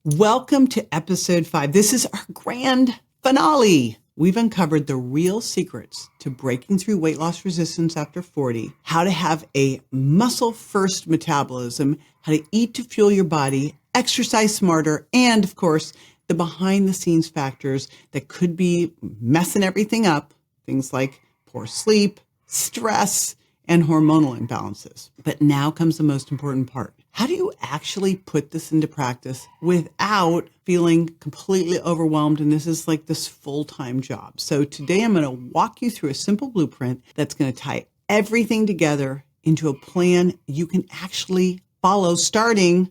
Welcome to episode 5. This is our grand finale. We've uncovered the real secrets to breaking through weight loss resistance after 40, how to have a muscle-first metabolism, how to eat to fuel your body, exercise smarter, and of course, the behind-the-scenes factors that could be messing everything up, things like poor sleep, stress, and hormonal imbalances. But now comes the most important part. How do you actually put this into practice without feeling completely overwhelmed? And this is like this full-time job. So today I'm going to walk you through a simple blueprint that's going to tie everything together into a plan you can actually follow starting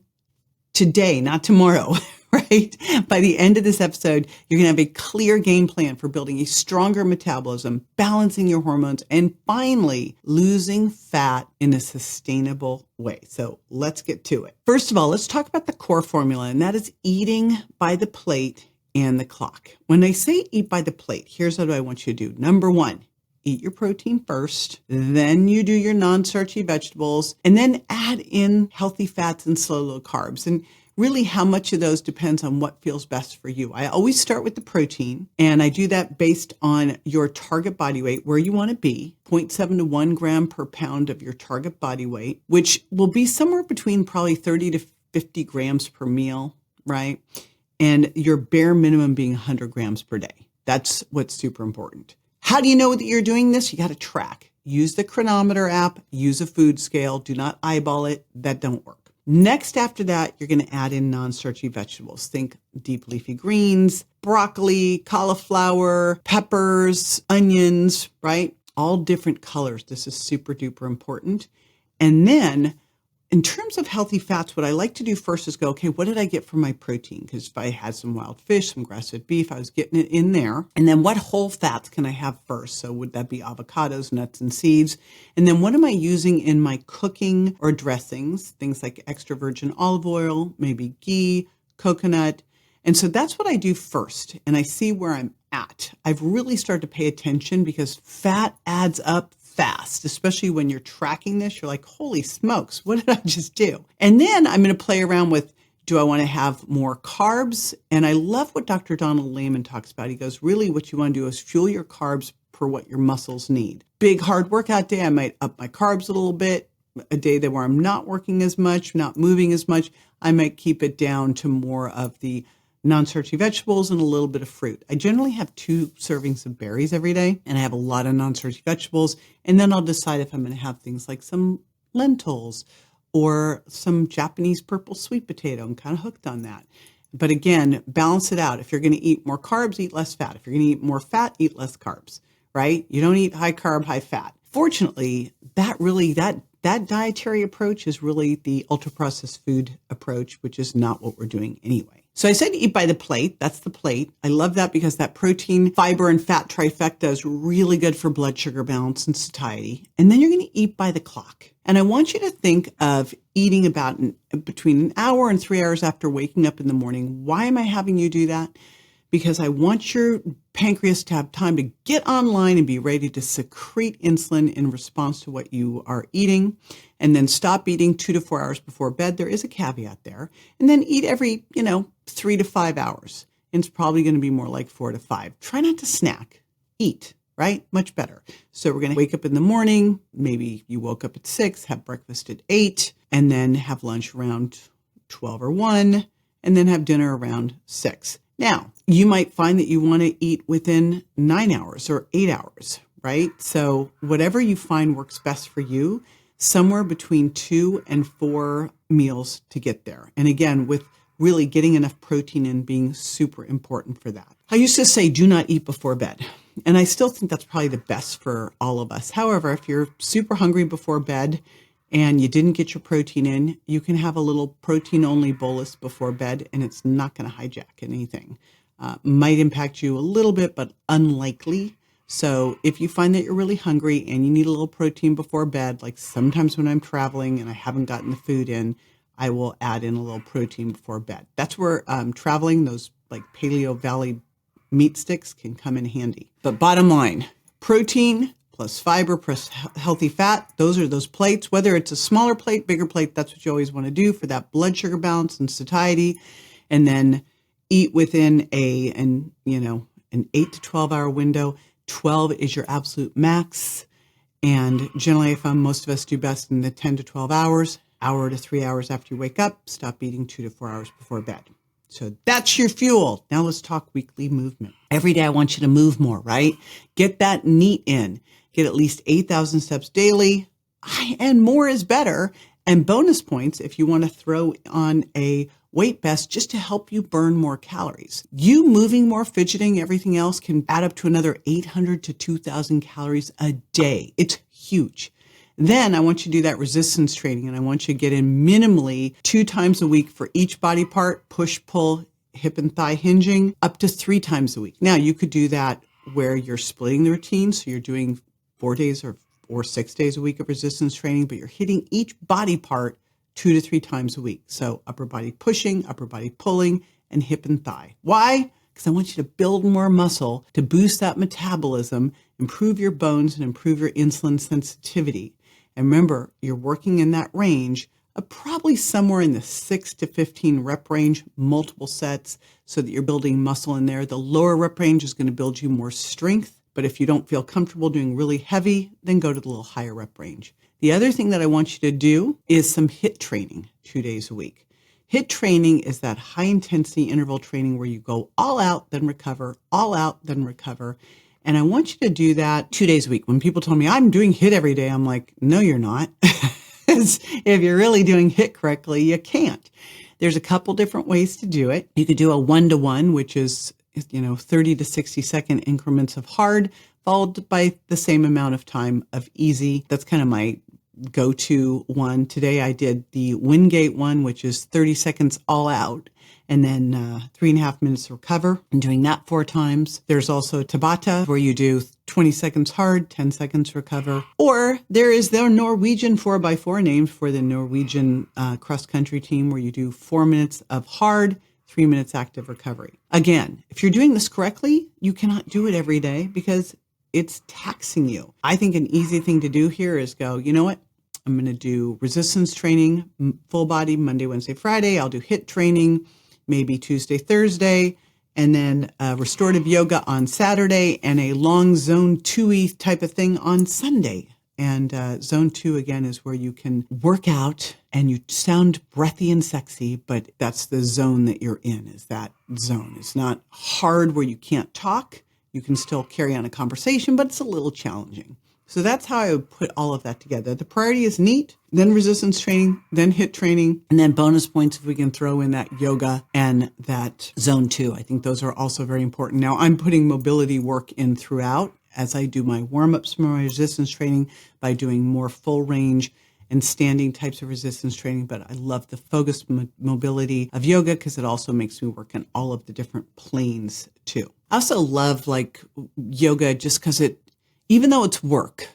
today, not tomorrow, right? By the end of this episode, you're going to have a clear game plan for building a stronger metabolism, balancing your hormones, and finally losing fat in a sustainable way. So let's get to it. First of all, let's talk about the core formula, and that is eating by the plate and the clock. When I say eat by the plate, here's what I want you to do. Number 1, eat your protein first, then you do your non-starchy vegetables, and then add in healthy fats and slow carbs. And really, how much of those depends on what feels best for you. I always start with the protein, and I do that based on your target body weight, where you want to be, 0.7 to 1 gram per pound of your target body weight, which will be somewhere between probably 30 to 50 grams per meal, right? And your bare minimum being 100 grams per day. That's what's super important. How do you know that you're doing this? You got to track. Use the Chronometer app, use a food scale, do not eyeball it. That don't work. Next, after that, you're going to add in non-starchy vegetables. Think deep leafy greens, broccoli, cauliflower, peppers, onions, right? All different colors. This is super duper important. And then in terms of healthy fats, what I like to do first is go, okay, what did I get from my protein? Because if I had some wild fish, some grass-fed beef, I was getting it in there. And then what whole fats can I have first? So would that be avocados, nuts, and seeds? And then what am I using in my cooking or dressings? Things like extra virgin olive oil, maybe ghee, coconut. And so that's what I do first. And I see where I'm at. I've really started to pay attention because fat adds up fast, especially when you're tracking this. You're like, holy smokes, what did I just do? And then I'm going to play around with, do I want to have more carbs? And I love what Dr. Donald Layman talks about. He goes, really what you want to do is fuel your carbs per what your muscles need. Big hard workout day, I might up my carbs a little bit. A day that where I'm not working as much, not moving as much, I might keep it down to more of the non-starchy vegetables and a little bit of fruit. I generally have 2 servings of berries every day, and I have a lot of non-starchy vegetables. And then I'll decide if I'm going to have things like some lentils or some Japanese purple sweet potato. I'm kind of hooked on that. But again, balance it out. If you're going to eat more carbs, eat less fat. If you're going to eat more fat, eat less carbs, right? You don't eat high carb, high fat. Fortunately, that dietary approach is really the ultra-processed food approach, which is not what we're doing anyway. So I said eat by the plate. That's the plate. I love that because that protein, fiber, and fat trifecta is really good for blood sugar balance and satiety. And then you're going to eat by the clock. And I want you to think of eating about between an hour and 3 hours after waking up in the morning. Why am I having you do that? Because I want your pancreas to have time to get online and be ready to secrete insulin in response to what you are eating, and then stop eating 2 to 4 hours before bed. There is a caveat there. And then eat every, 3 to 5 hours. And it's probably going to be more like 4 to 5. Try not to snack. Eat, right? Much better. So we're going to wake up in the morning. Maybe you woke up at 6, have breakfast at 8, and then have lunch around 12 or 1, and then have dinner around 6. Now, you might find that you want to eat within 9 hours or 8 hours, right? So whatever you find works best for you, somewhere between 2 and 4 meals to get there. And again, with really getting enough protein in being super important for that. I used to say, do not eat before bed. And I still think that's probably the best for all of us. However, if you're super hungry before bed and you didn't get your protein in, you can have a little protein-only bolus before bed, and it's not going to hijack anything. Might impact you a little bit, but unlikely. So if you find that you're really hungry and you need a little protein before bed, like sometimes when I'm traveling and I haven't gotten the food in, I will add in a little protein before bed. That's where traveling, those like Paleo Valley meat sticks can come in handy. But bottom line, protein plus fiber plus healthy fat, those are those plates. Whether it's a smaller plate, bigger plate, that's what you always want to do for that blood sugar balance and satiety. and then eat within an 8 to 12 hour window. 12 is your absolute max. And generally, I found most of us do best in the 10 to 12 hours, hour to 3 hours after you wake up. Stop eating 2 to 4 hours before bed. So that's your fuel. Now let's talk weekly movement. Every day I want you to move more, right? Get that NEAT in. Get at least 8,000 steps daily. And more is better. And bonus points if you want to throw on a weight vest just to help you burn more calories. You moving more, fidgeting, everything else can add up to another 800 to 2,000 calories a day. It's huge. Then I want you to do that resistance training, and I want you to get in minimally 2 times a week for each body part, push, pull, hip and thigh hinging, up to 3 times a week. Now you could do that where you're splitting the routine. So you're doing 4 days or 6 days a week of resistance training, but you're hitting each body part 2 to 3 times a week. So upper body pushing, upper body pulling, and hip and thigh. Why? Because I want you to build more muscle to boost that metabolism, improve your bones, and improve your insulin sensitivity. And remember, you're working in that range of probably somewhere in the 6 to 15 rep range, multiple sets, so that you're building muscle in there. The lower rep range is going to build you more strength. But if you don't feel comfortable doing really heavy, then go to the little higher rep range. The other thing that I want you to do is some HIIT training 2 days a week. HIIT training is that high intensity interval training where you go all out, then recover, all out, then recover. And I want you to do that 2 days a week. When people tell me I'm doing HIIT every day, I'm like, no, you're not. If you're really doing HIIT correctly, you can't. There's a couple different ways to do it. You could do a 1-to-1, which is 30 to 60 second increments of hard, followed by the same amount of time of easy. That's kind of my go-to one. Today I did the Wingate one, which is 30 seconds all out, and then 3.5 minutes to recover. I'm doing that 4 times. There's also Tabata, where you do 20 seconds hard, 10 seconds recover. Or there is the Norwegian 4x4 named for the Norwegian cross-country team, where you do 4 minutes of hard, 3 minutes active recovery. Again, if you're doing this correctly, you cannot do it every day because it's taxing you. I think an easy thing to do here is go, you know what? I'm going to do resistance training, full body, Monday, Wednesday, Friday. I'll do HIIT training, maybe Tuesday, Thursday, and then restorative yoga on Saturday and a long zone 2E type of thing on Sunday. And zone 2, again, is where you can work out and you sound breathy and sexy, but that's the zone that you're in, is that zone. It's not hard where you can't talk. You can still carry on a conversation, but it's a little challenging. So that's how I would put all of that together. The priority is NEAT, then resistance training, then HIIT training, and then bonus points if we can throw in that yoga and that zone 2. I think those are also very important. Now I'm putting mobility work in throughout as I do my warm-ups for my resistance training by doing more full range and standing types of resistance training. But I love the focused mobility of yoga because it also makes me work on all of the different planes too. I also love yoga just because even though it's work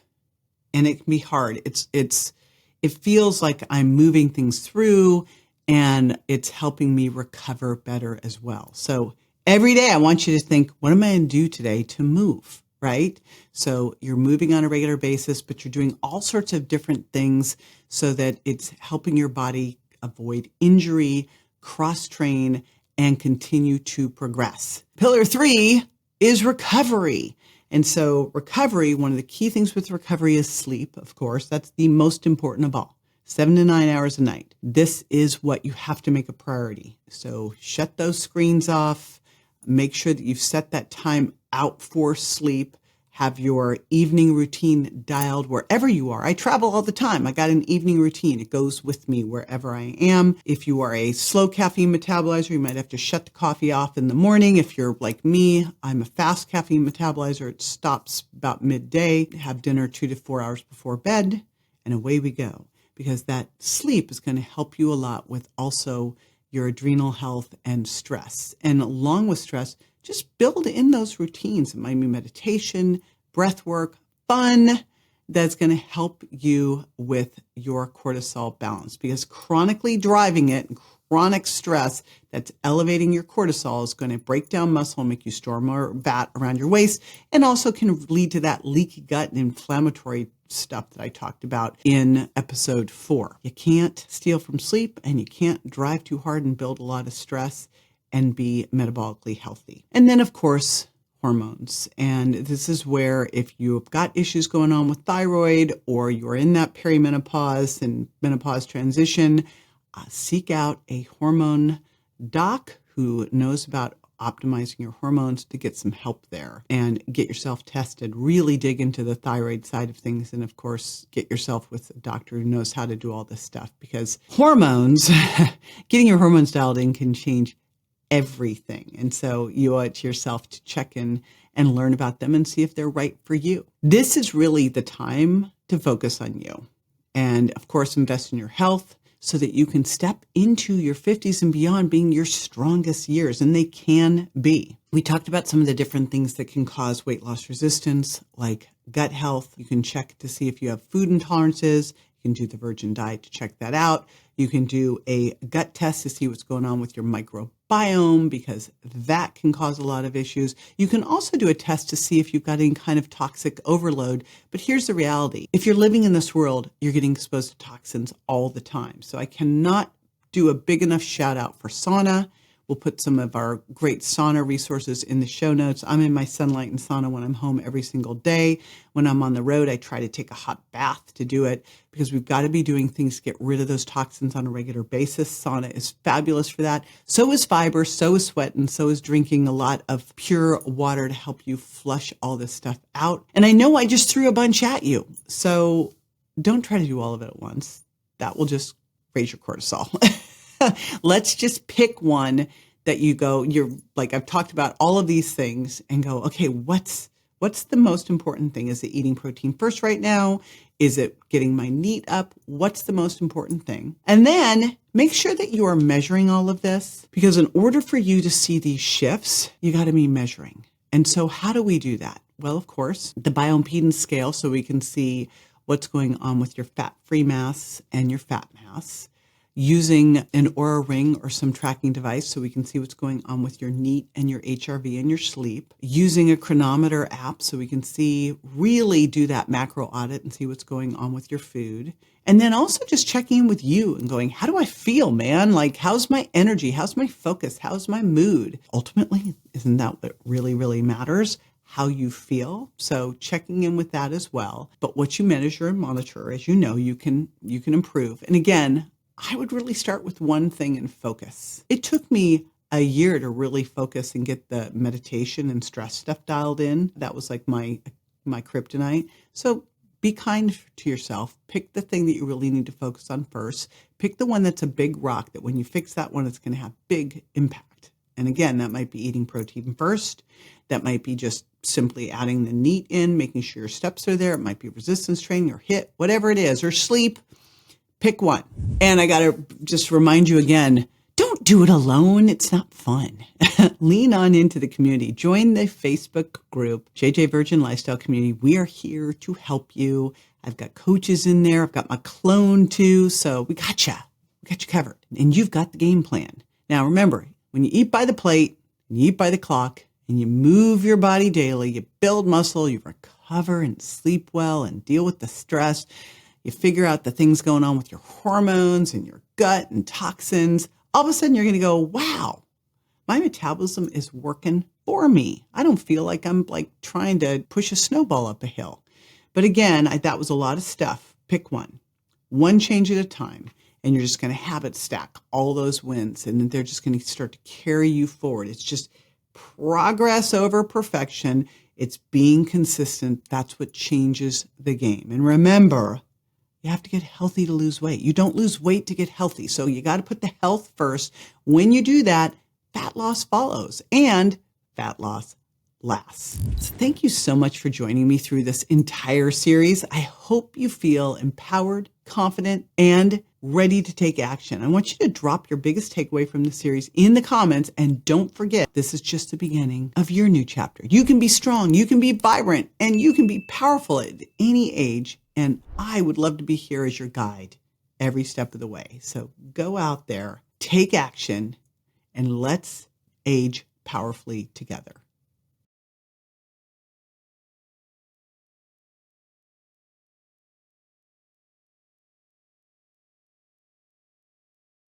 and it can be hard, it feels like I'm moving things through and it's helping me recover better as well. So every day I want you to think, what am I going to do today to move, right? So you're moving on a regular basis, but you're doing all sorts of different things so that it's helping your body avoid injury, cross-train, and continue to progress. Pillar 3 is recovery. And so recovery, one of the key things with recovery is sleep, of course. That's the most important of all. 7 to 9 hours a night. This is what you have to make a priority. So shut those screens off. Make sure that you've set that time out for sleep. Have your evening routine dialed wherever you are. I travel all the time. I got an evening routine. It goes with me wherever I am. If you are a slow caffeine metabolizer, you might have to shut the coffee off in the morning. If you're like me, I'm a fast caffeine metabolizer. It stops about midday. Have dinner 2 to 4 hours before bed, and away we go. Because that sleep is going to help you a lot with also your adrenal health and stress. And along with stress, just build in those routines. It might be meditation, breath work, fun, that's going to help you with your cortisol balance, because chronically driving it, chronic stress that's elevating your cortisol is going to break down muscle and make you store more fat around your waist, and also can lead to that leaky gut and inflammatory stuff that I talked about in episode 4. You can't steal from sleep and you can't drive too hard and build a lot of stress. and be metabolically healthy. And then, of course, hormones. And this is where if you've got issues going on with thyroid or you're in that perimenopause and menopause transition, seek out a hormone doc who knows about optimizing your hormones to get some help there and get yourself tested. Really dig into the thyroid side of things. And of course, get yourself with a doctor who knows how to do all this stuff, because hormones, getting your hormones dialed in can change everything. And so you owe it to yourself to check in and learn about them and see if they're right for you. This is really the time to focus on you. And of course, invest in your health so that you can step into your 50s and beyond being your strongest years, and they can be. We talked about some of the different things that can cause weight loss resistance, like gut health. You can check to see if you have food intolerances. You can do the virgin diet to check that out. You can do a gut test to see what's going on with your microbiome, because that can cause a lot of issues. You can also do a test to see if you've got any kind of toxic overload. But here's the reality. If you're living in this world, you're getting exposed to toxins all the time. So I cannot do a big enough shout out for sauna. We'll put some of our great sauna resources in the show notes. I'm in my sunlight and sauna when I'm home every single day. When I'm on the road, I try to take a hot bath to do it, because we've got to be doing things to get rid of those toxins on a regular basis. Sauna is fabulous for that. So is fiber, so is sweat, and so is drinking a lot of pure water to help you flush all this stuff out. And I know I just threw a bunch at you, so don't try to do all of it at once. That will just raise your cortisol. Let's just pick one that you're like, I've talked about all of these things, and go, okay, what's the most important thing? Is it eating protein first right now? Is it getting my NEAT up? What's the most important thing? And then make sure that you are measuring all of this, because in order for you to see these shifts, you got to be measuring. And so how do we do that? Well, of course, the bioimpedance scale, so we can see what's going on with your fat-free mass and your fat mass. Using an Oura Ring or some tracking device so we can see what's going on with your NEAT and your HRV and your sleep. Using a chronometer app so we can really do that macro audit and see what's going on with your food. And then also just checking in with you and going, how do I feel, man? Like, how's my energy? How's my focus? How's my mood? Ultimately, isn't that what really, really matters? How you feel. So checking in with that as well. But what you measure and monitor, as you know, you can improve. And again, I would really start with one thing and focus. It took me a year to really focus and get the meditation and stress stuff dialed in. That was like my kryptonite. So be kind to yourself. Pick the thing that you really need to focus on first. Pick the one that's a big rock, that when you fix that one, it's going to have big impact. And again, that might be eating protein first. That might be just simply adding the NEAT in, making sure your steps are there. It might be resistance training or HIIT, whatever it is, or sleep. Pick one. And I got to just remind you again, don't do it alone. It's not fun. Lean on into the community. Join the Facebook group, JJ Virgin Lifestyle Community. We are here to help you. I've got coaches in there. I've got my clone too. So we got you. We got you covered. And you've got the game plan. Now remember, when you eat by the plate, and you eat by the clock, and you move your body daily, you build muscle, you recover and sleep well and deal with the stress. You figure out the things going on with your hormones and your gut and toxins. All of a sudden, you're going to go, wow, my metabolism is working for me. I don't feel like I'm like trying to push a snowball up a hill. But again, that was a lot of stuff. Pick one change at a time. And you're just going to habit stack all those wins. And they're just going to start to carry you forward. It's just progress over perfection. It's being consistent. That's what changes the game. And remember, you have to get healthy to lose weight. You don't lose weight to get healthy. So you got to put the health first. When you do that, fat loss follows, and fat loss lasts. So thank you so much for joining me through this entire series. I hope you feel empowered, confident, and ready to take action. I want you to drop your biggest takeaway from the series in the comments. And don't forget, this is just the beginning of your new chapter. You can be strong, you can be vibrant, and you can be powerful at any age. And I would love to be here as your guide every step of the way. So go out there, take action, and let's age powerfully together.